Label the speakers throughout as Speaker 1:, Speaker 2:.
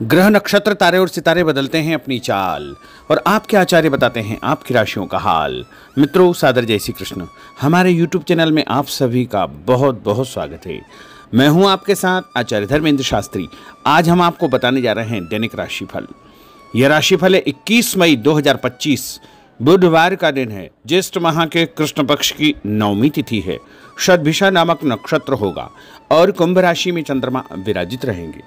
Speaker 1: ग्रह नक्षत्र तारे और सितारे बदलते हैं अपनी चाल और आपके आचार्य बताते हैं आपकी राशियों का हाल। मित्रों, सादर जय श्री कृष्ण। हमारे YouTube चैनल में आप सभी का बहुत बहुत स्वागत है। मैं हूं आपके साथ आचार्य धर्मेंद्र शास्त्री। आज हम आपको बताने जा रहे हैं दैनिक राशिफल। यह राशिफल है 21 मई 2025 बुधवार का दिन है। ज्येष्ठ माह के कृष्ण पक्ष की नवमी तिथि है। शतभिषा नामक नक्षत्र होगा और कुंभ राशि में चंद्रमा विराजित रहेंगे।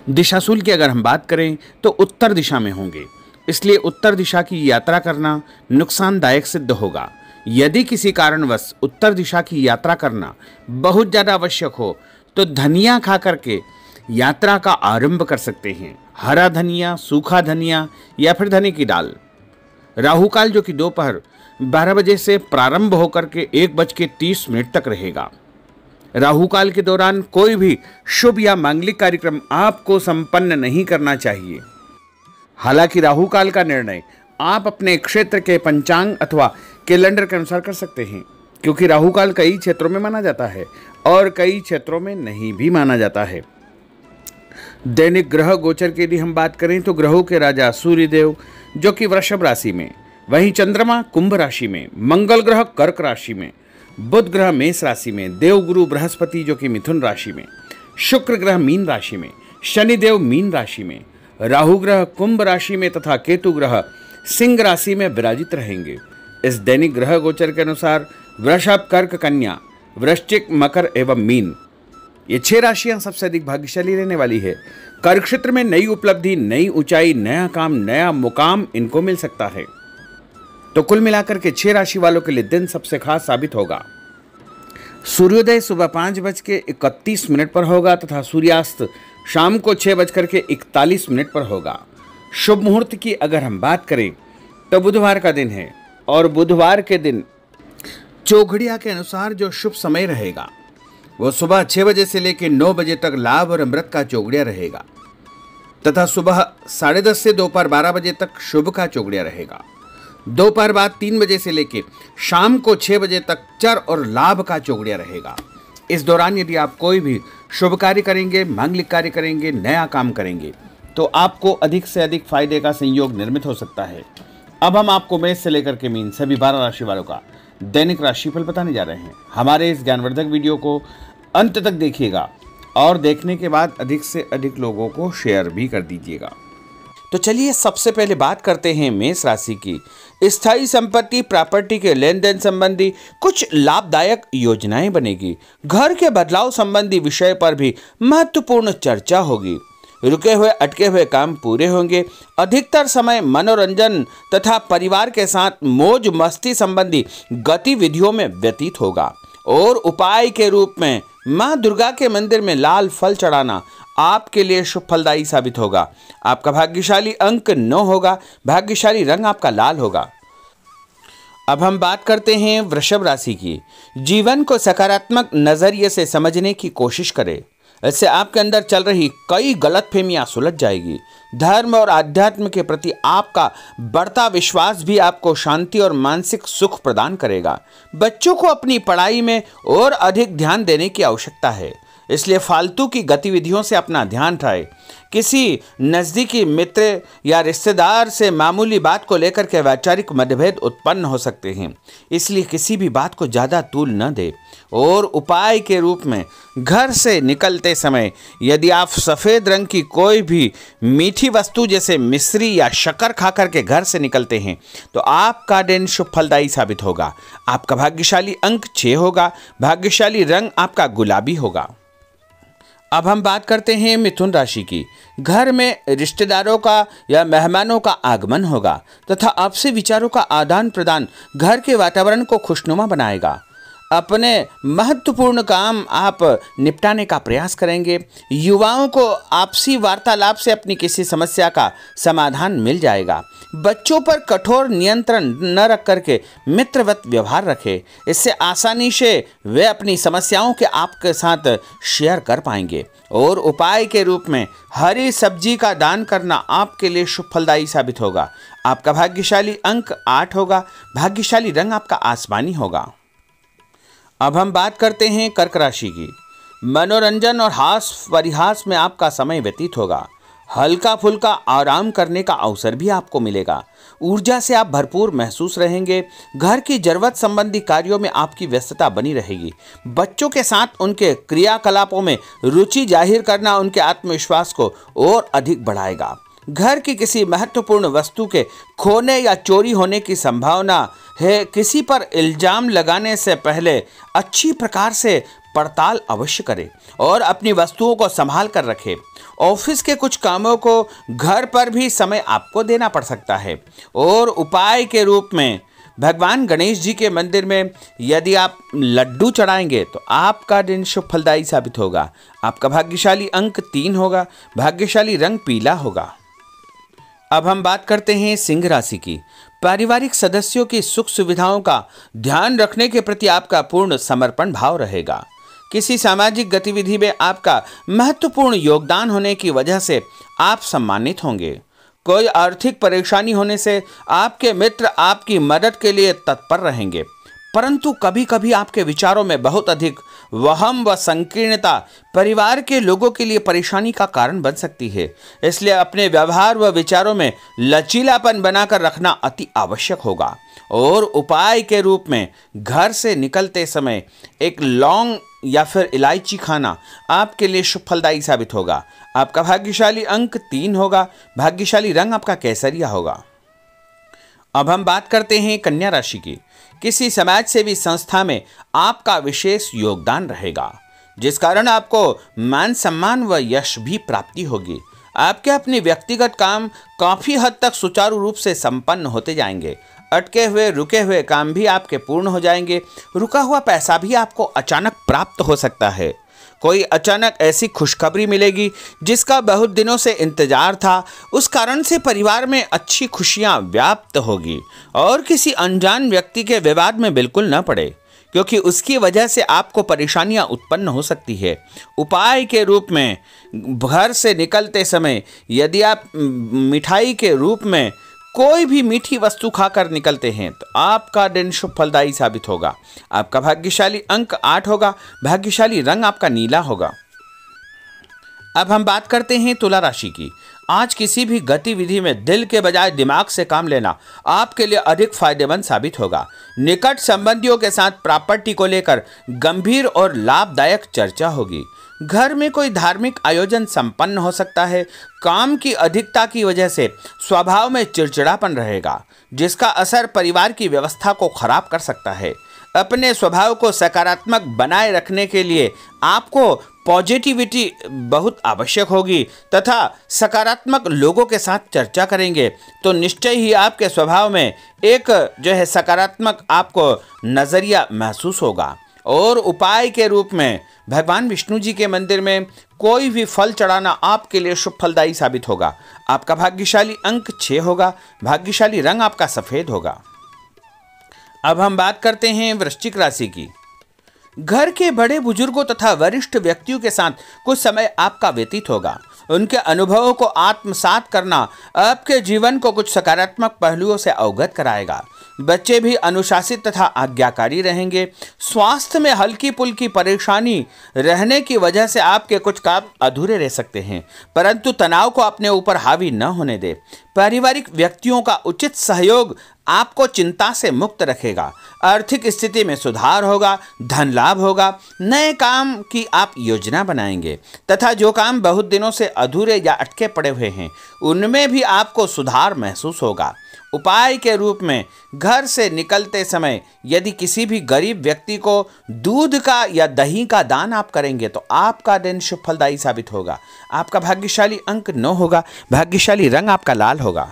Speaker 1: दिशाशूल की अगर हम बात करें तो उत्तर दिशा में होंगे, इसलिए उत्तर दिशा की यात्रा करना नुकसानदायक सिद्ध होगा। यदि किसी कारणवश उत्तर दिशा की यात्रा करना बहुत ज़्यादा आवश्यक हो तो धनिया खा करके यात्रा का आरंभ कर सकते हैं। हरा धनिया, सूखा धनिया या फिर धने की दाल। राहु काल जो कि दोपहर 12 बजे से प्रारंभ होकर के 1:30 तक रहेगा। राहु काल के दौरान कोई भी शुभ या मांगलिक कार्यक्रम आपको संपन्न नहीं करना चाहिए। हालांकि राहु काल का निर्णय आप अपने क्षेत्र के पंचांग अथवा कैलेंडर के अनुसार कर सकते हैं, क्योंकि राहु काल कई क्षेत्रों में माना जाता है और कई क्षेत्रों में नहीं भी माना जाता है। दैनिक ग्रह गोचर की यदि हम बात करें तो ग्रहों के राजा सूर्यदेव जो कि वृषभ राशि में, वहीं चंद्रमा कुंभ राशि में, मंगल ग्रह कर्क राशि में, बुध ग्रह मेष राशि में, देवगुरु बृहस्पति जो कि मिथुन राशि में, शुक्र ग्रह मीन राशि में, शनिदेव मीन राशि में, राहु ग्रह कुंभ राशि में तथा केतु ग्रह सिंह राशि में विराजित रहेंगे। इस दैनिक ग्रह गोचर के अनुसार वृषभ, कर्क, कन्या, वृश्चिक, मकर एवं मीन, ये 6 राशियां सबसे अधिक भाग्यशाली रहने वाली है। कर्क क्षेत्र में नई उपलब्धि, नई ऊंचाई, नया काम, नया मुकाम इनको मिल सकता है। तो कुल मिलाकर के 6 राशि वालों के लिए दिन सबसे खास साबित होगा। सूर्योदय सुबह 5:31 पर होगा तथा सूर्यास्त शाम को 6:41 पर होगा। शुभ मुहूर्त की अगर हम बात करें तो बुधवार का दिन है और बुधवार के दिन चौघड़िया के अनुसार जो शुभ समय रहेगा वो सुबह 6 बजे से लेकर 9 बजे तक लाभ और अमृत का चौघड़िया रहेगा तथा सुबह 10:30 से दोपहर 12 बजे तक शुभ का चौघड़िया रहेगा। दोपहर बाद 3 बजे से लेकर शाम को 6 बजे तक चर और लाभ का चौघड़िया रहेगा। इस दौरान यदि आप कोई भी शुभ कार्य करेंगे, मांगलिक कार्य करेंगे, नया काम करेंगे तो आपको अधिक से अधिक फायदे का संयोग निर्मित हो सकता है। अब हम आपको मेष से लेकर के मीन सभी 12 राशि वालों का दैनिक राशिफल बताने जा रहे हैं। हमारे इस ज्ञानवर्धक वीडियो को अंत तक देखिएगा और देखने के बाद अधिक से अधिक लोगों को शेयर भी कर दीजिएगा। तो चलिए सबसे पहले बात करते हैं मेष राशि की। स्थायी संपत्ति, प्रॉपर्टी के लेन देन संबंधी कुछ लाभदायक योजनाएं बनेगी। घर के बदलाव संबंधी विषय पर भी महत्वपूर्ण चर्चा होगी। रुके हुए अटके हुए काम पूरे होंगे। अधिकतर समय मनोरंजन तथा परिवार के साथ मौज मस्ती संबंधी गतिविधियों में व्यतीत होगा और उपाय के रूप में मां दुर्गा के मंदिर में लाल फल चढ़ाना आपके लिए शुभ फलदायी साबित होगा। आपका भाग्यशाली अंक 9 होगा। भाग्यशाली रंग आपका लाल होगा। अब हम बात करते हैं वृषभ राशि की। जीवन को सकारात्मक नजरिए से समझने की कोशिश करें। इससे आपके अंदर चल रही कई गलतफहमियां सुलझ जाएगी। धर्म और आध्यात्म के प्रति आपका बढ़ता विश्वास भी आपको शांति और मानसिक सुख प्रदान करेगा। बच्चों को अपनी पढ़ाई में और अधिक ध्यान देने की आवश्यकता है, इसलिए फालतू की गतिविधियों से अपना ध्यान हटाएं। किसी नज़दीकी मित्र या रिश्तेदार से मामूली बात को लेकर के वैचारिक मतभेद उत्पन्न हो सकते हैं, इसलिए किसी भी बात को ज़्यादा तूल न दें। और उपाय के रूप में घर से निकलते समय यदि आप सफ़ेद रंग की कोई भी मीठी वस्तु जैसे मिश्री या शक्कर खा करके घर से निकलते हैं तो आपका दिन शुभ फलदायी साबित होगा। आपका भाग्यशाली अंक 6 होगा। भाग्यशाली रंग आपका गुलाबी होगा। अब हम बात करते हैं मिथुन राशि की। घर में रिश्तेदारों का या मेहमानों का आगमन होगा तथा आपसे विचारों का आदान प्रदान घर के वातावरण को खुशनुमा बनाएगा। अपने महत्वपूर्ण काम आप निपटाने का प्रयास करेंगे। युवाओं को आपसी वार्तालाप से अपनी किसी समस्या का समाधान मिल जाएगा। बच्चों पर कठोर नियंत्रण न रख करके मित्रवत व्यवहार रखें। इससे आसानी से वे अपनी समस्याओं के आपके साथ शेयर कर पाएंगे। और उपाय के रूप में हरी सब्जी का दान करना आपके लिए शुभ फलदायी साबित होगा। आपका भाग्यशाली अंक 8 होगा। भाग्यशाली रंग आपका आसमानी होगा। अब हम बात करते हैं कर्क राशि की। मनोरंजन और हास परिहास में आपका समय व्यतीत होगा। हल्का फुल्का आराम करने का अवसर भी आपको मिलेगा। ऊर्जा से आप भरपूर महसूस रहेंगे। घर की जरूरत संबंधी कार्यों में आपकी व्यस्तता बनी रहेगी। बच्चों के साथ उनके क्रियाकलापों में रुचि जाहिर करना उनके आत्मविश्वास को और अधिक बढ़ाएगा। घर की किसी महत्वपूर्ण वस्तु के खोने या चोरी होने की संभावना है। किसी पर इल्जाम लगाने से पहले अच्छी प्रकार से पड़ताल अवश्य करें और अपनी वस्तुओं को संभाल कर रखें। ऑफिस के कुछ कामों को घर पर भी समय आपको देना पड़ सकता है। और उपाय के रूप में भगवान गणेश जी के मंदिर में यदि आप लड्डू चढ़ाएंगे तो आपका दिन शुभ फलदायी साबित होगा। आपका भाग्यशाली अंक 3 होगा। भाग्यशाली रंग पीला होगा। अब हम बात करते हैं सिंह राशि की। पारिवारिक सदस्यों की सुख सुविधाओं का ध्यान रखने के प्रति आपका पूर्ण समर्पण भाव रहेगा। किसी सामाजिक गतिविधि में आपका महत्वपूर्ण योगदान होने की वजह से आप सम्मानित होंगे। कोई आर्थिक परेशानी होने से आपके मित्र आपकी मदद के लिए तत्पर रहेंगे, परंतु कभी कभी आपके विचारों में बहुत अधिक वहम व संकीर्णता परिवार के लोगों के लिए परेशानी का कारण बन सकती है। इसलिए अपने व्यवहार व विचारों में लचीलापन बनाकर रखना अति आवश्यक होगा। और उपाय के रूप में घर से निकलते समय एक लौंग या फिर इलायची खाना आपके लिए शुभ फलदायी साबित होगा। आपका भाग्यशाली अंक 3 होगा। भाग्यशाली रंग आपका केसरिया होगा। अब हम बात करते हैं कन्या राशि की। किसी समाज सेवी संस्था में आपका विशेष योगदान रहेगा, जिस कारण आपको मान सम्मान व यश भी प्राप्ति होगी। आपके अपने व्यक्तिगत काम काफी हद तक सुचारू रूप से संपन्न होते जाएंगे। अटके हुए रुके हुए काम भी आपके पूर्ण हो जाएंगे। रुका हुआ पैसा भी आपको अचानक प्राप्त हो सकता है। कोई अचानक ऐसी खुशखबरी मिलेगी जिसका बहुत दिनों से इंतजार था। उस कारण से परिवार में अच्छी खुशियां व्याप्त होगी। और किसी अनजान व्यक्ति के विवाद में बिल्कुल न पड़े, क्योंकि उसकी वजह से आपको परेशानियां उत्पन्न हो सकती है। उपाय के रूप में घर से निकलते समय यदि आप मिठाई के रूप में कोई भी मीठी वस्तु खाकर निकलते हैं तो आपका दिन शुभ फलदायी साबित होगा। आपका भाग्यशाली अंक 8 होगा। भाग्यशाली रंग आपका नीला होगा। अब हम बात करते हैं तुला राशि की। आज किसी भी गतिविधि में दिल के बजाय दिमाग से काम लेना आपके लिए अधिक फायदेमंद साबित होगा। निकट संबंधियों के साथ प्रॉपर्टी को लेकर गंभीर और लाभदायक चर्चा होगी। घर में कोई धार्मिक आयोजन संपन्न हो सकता है। काम की अधिकता की वजह से स्वभाव में चिड़चिड़ापन रहेगा, जिसका असर परिवार की व्यवस्था को खराब कर सकता है। अपने स्वभाव को सकारात्मक बनाए रखने के लिए आपको पॉजिटिविटी बहुत आवश्यक होगी तथा सकारात्मक लोगों के साथ चर्चा करेंगे तो निश्चय ही आपके स्वभाव में एक सकारात्मक आपको नज़रिया महसूस होगा। और उपाय के रूप में भगवान विष्णु जी के मंदिर में कोई भी फल चढ़ाना आपके लिए शुभ फलदायी साबित होगा। आपका भाग्यशाली अंक 6 होगा। भाग्यशाली रंग आपका सफेद होगा। अब हम बात करते हैं वृश्चिक राशि की। घर के बड़े बुजुर्गों तथा वरिष्ठ व्यक्तियों के साथ कुछ समय आपका व्यतीत होगा। उनके अनुभवों को आत्मसात करना आपके जीवन को कुछ सकारात्मक पहलुओं से अवगत कराएगा। बच्चे भी अनुशासित तथा आज्ञाकारी रहेंगे। स्वास्थ्य में हल्की पुल्की परेशानी रहने की वजह से आपके कुछ काम अधूरे रह सकते हैं, परंतु तनाव को अपने ऊपर हावी न होने दे। पारिवारिक व्यक्तियों का उचित सहयोग आपको चिंता से मुक्त रखेगा। आर्थिक स्थिति में सुधार होगा। धन लाभ होगा। नए काम की आप योजना बनाएंगे तथा जो काम बहुत दिनों से अधूरे या अटके पड़े हुए हैं उनमें भी आपको सुधार महसूस होगा। उपाय के रूप में घर से निकलते समय यदि किसी भी गरीब व्यक्ति को दूध का या दही का दान आप करेंगे तो आपका दिन शुभ फलदायी साबित होगा। आपका भाग्यशाली अंक 9 होगा। भाग्यशाली रंग आपका लाल होगा।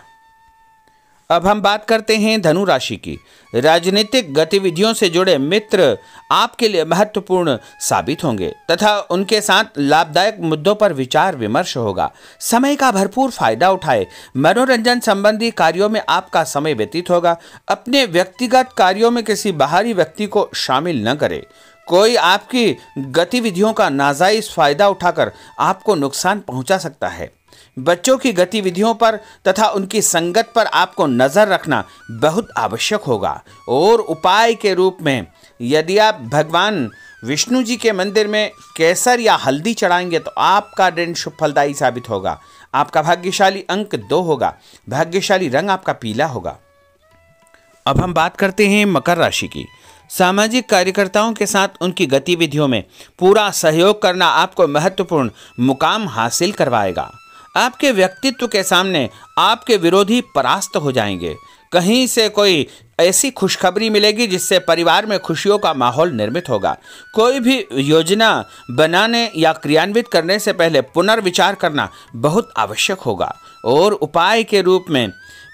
Speaker 1: अब हम बात करते हैं धनु राशि की। राजनीतिक गतिविधियों से जुड़े मित्र आपके लिए महत्वपूर्ण साबित होंगे तथा उनके साथ लाभदायक मुद्दों पर विचार विमर्श होगा। समय का भरपूर फायदा उठाए। मनोरंजन संबंधी कार्यों में आपका समय व्यतीत होगा। अपने व्यक्तिगत कार्यों में किसी बाहरी व्यक्ति को शामिल न करें। कोई आपकी गतिविधियों का नाजायज फायदा उठाकर आपको नुकसान पहुंचा सकता है। बच्चों की गतिविधियों पर तथा उनकी संगत पर आपको नजर रखना बहुत आवश्यक होगा। और उपाय के रूप में यदि आप भगवान विष्णु जी के मंदिर में केसर या हल्दी चढ़ाएंगे तो आपका दिन शुभ फलदायी साबित होगा। आपका भाग्यशाली अंक 2 होगा। भाग्यशाली रंग आपका पीला होगा। अब हम बात करते हैं मकर राशि की। सामाजिक कार्यकर्ताओं के साथ उनकी गतिविधियों में पूरा सहयोग करना आपको महत्वपूर्ण मुकाम हासिल करवाएगा। आपके व्यक्तित्व के सामने आपके विरोधी परास्त हो जाएंगे। कहीं से कोई ऐसी खुशखबरी मिलेगी जिससे परिवार में खुशियों का माहौल निर्मित होगा। कोई भी योजना बनाने या क्रियान्वित करने से पहले पुनर्विचार करना बहुत आवश्यक होगा। और उपाय के रूप में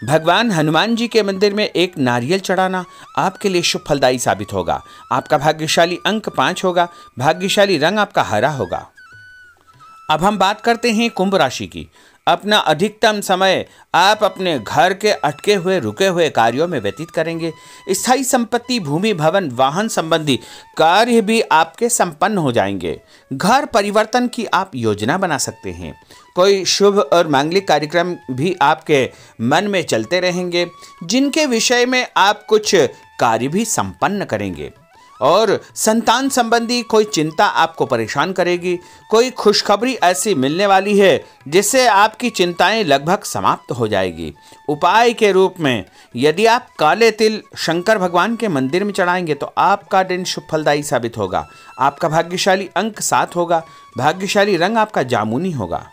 Speaker 1: भगवान हनुमान जी के मंदिर में एक नारियल चढ़ाना आपके लिए शुभ फलदायी साबित होगा। आपका भाग्यशाली अंक 5 होगा। भाग्यशाली रंग आपका हरा होगा। अब हम बात करते हैं कुंभ राशि की। अपना अधिकतम समय आप अपने घर के अटके हुए रुके हुए कार्यों में व्यतीत करेंगे। स्थायी संपत्ति, भूमि, भवन, वाहन संबंधी कार्य भी आपके संपन्न हो जाएंगे। घर परिवर्तन की आप योजना बना सकते हैं। कोई शुभ और मांगलिक कार्यक्रम भी आपके मन में चलते रहेंगे, जिनके विषय में आप कुछ कार्य भी संपन्न करेंगे। और संतान संबंधी कोई चिंता आपको परेशान करेगी। कोई खुशखबरी ऐसी मिलने वाली है जिससे आपकी चिंताएं लगभग समाप्त हो जाएगी। उपाय के रूप में यदि आप काले तिल शंकर भगवान के मंदिर में चढ़ाएंगे तो आपका दिन शुभ फलदायी साबित होगा। आपका भाग्यशाली अंक 7 होगा। भाग्यशाली रंग आपका जामुनी होगा।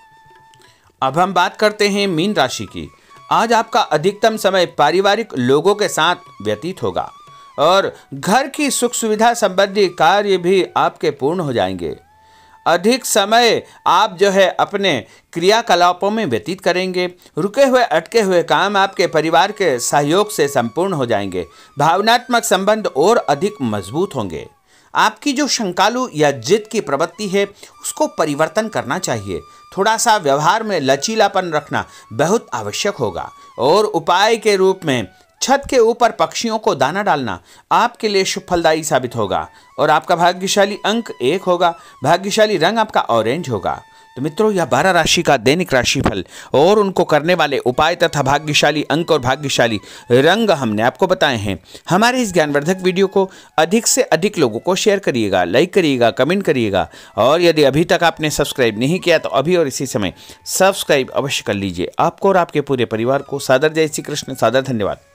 Speaker 1: अब हम बात करते हैं मीन राशि की। आज आपका अधिकतम समय पारिवारिक लोगों के साथ व्यतीत होगा और घर की सुख सुविधा संबंधी कार्य भी आपके पूर्ण हो जाएंगे। अधिक समय आप अपने क्रियाकलापों में व्यतीत करेंगे। रुके हुए अटके हुए काम आपके परिवार के सहयोग से संपूर्ण हो जाएंगे। भावनात्मक संबंध और अधिक मजबूत होंगे। आपकी जो शंकालु या जिद की प्रवृत्ति है उसको परिवर्तन करना चाहिए। थोड़ा सा व्यवहार में लचीलापन रखना बहुत आवश्यक होगा। और उपाय के रूप में छत के ऊपर पक्षियों को दाना डालना आपके लिए शुभ फलदायी साबित होगा। और आपका भाग्यशाली अंक 1 होगा। भाग्यशाली रंग आपका ऑरेंज होगा। तो मित्रों, यह 12 राशि का दैनिक राशिफल और उनको करने वाले उपाय तथा भाग्यशाली अंक और भाग्यशाली रंग हमने आपको बताए हैं। हमारे इस ज्ञानवर्धक वीडियो को अधिक से अधिक लोगों को शेयर करिएगा, लाइक करिएगा, कमेंट करिएगा। और यदि अभी तक आपने सब्सक्राइब नहीं किया तो अभी और इसी समय सब्सक्राइब अवश्य कर लीजिए। आपको और आपके पूरे परिवार को सादर जय श्री कृष्ण, सादर धन्यवाद।